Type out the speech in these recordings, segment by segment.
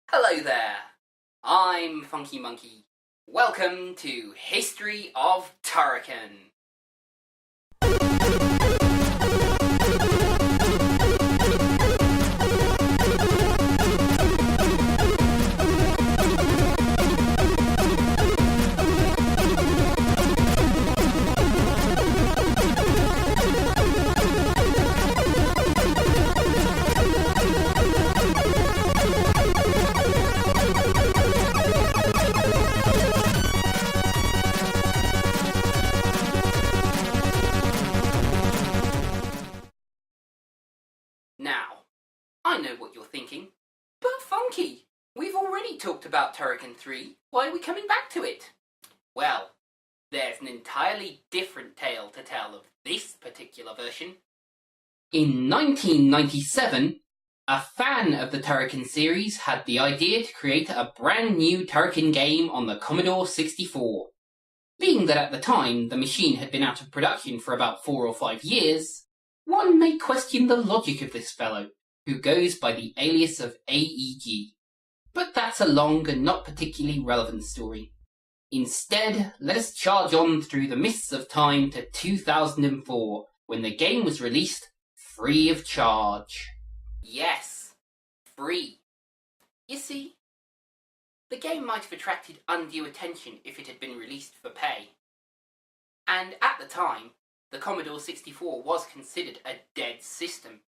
Hello there, I'm Funky Monkey. Welcome to History of Turrican. Now, I know what you're thinking, but Funky, we've already talked about Turrican 3, why are we coming back to it? Well, there's an entirely different tale to tell of this particular version. In 1997, a fan of the Turrican series had the idea to create a brand new Turrican game on the Commodore 64. Being that at the time the machine had been out of production for about 4 or 5 years, one may question the logic of this fellow, who goes by the alias of AEG. But that's a long and not particularly relevant story. Instead, let us charge on through the mists of time to 2004, when the game was released free of charge. Yes, free. You see, the game might have attracted undue attention if it had been released for pay. And at the time, the Commodore 64 was considered a dead system.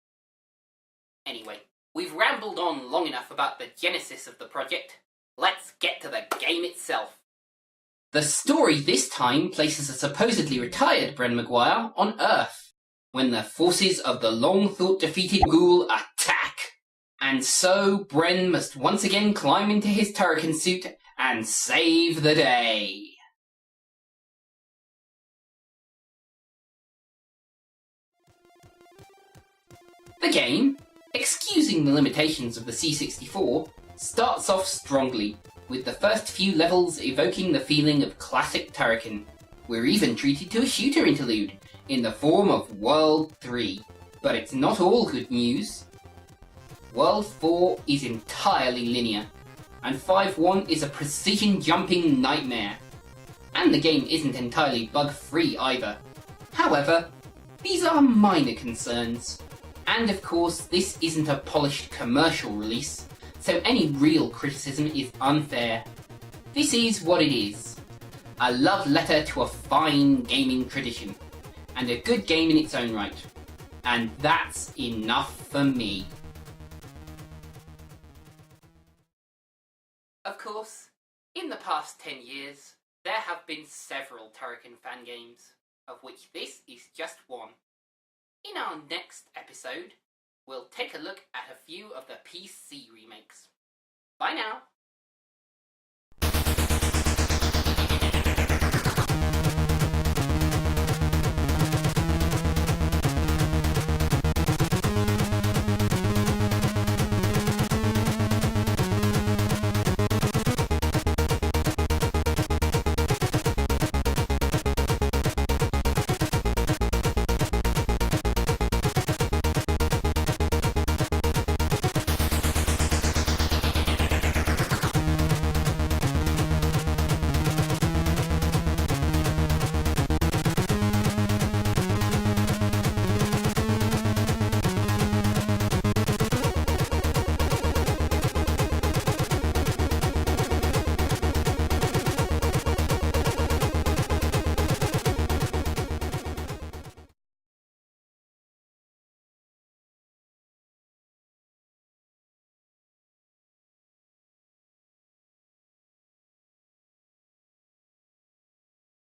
Anyway, we've rambled on long enough about the genesis of the project. Let's get to the game itself. The story this time places a supposedly retired Bren Maguire on Earth, when the forces of the long-thought-defeated Ghoul attack. And so Bren must once again climb into his Turrican suit and save the day. The game, excusing the limitations of the C64, starts off strongly, with the first few levels evoking the feeling of classic Turrican. We're even treated to a shooter interlude, in the form of World 3. But it's not all good news. World 4 is entirely linear, and 5.1 is a precision jumping nightmare. And the game isn't entirely bug-free either. However, these are minor concerns. And of course, this isn't a polished commercial release, so any real criticism is unfair. This is what it is. A love letter to a fine gaming tradition, and a good game in its own right. And that's enough for me. Of course, in the past 10 years, there have been several Turrican fan games, of which this is just one. In our next episode, we'll take a look at a few of the PC remakes. Bye now!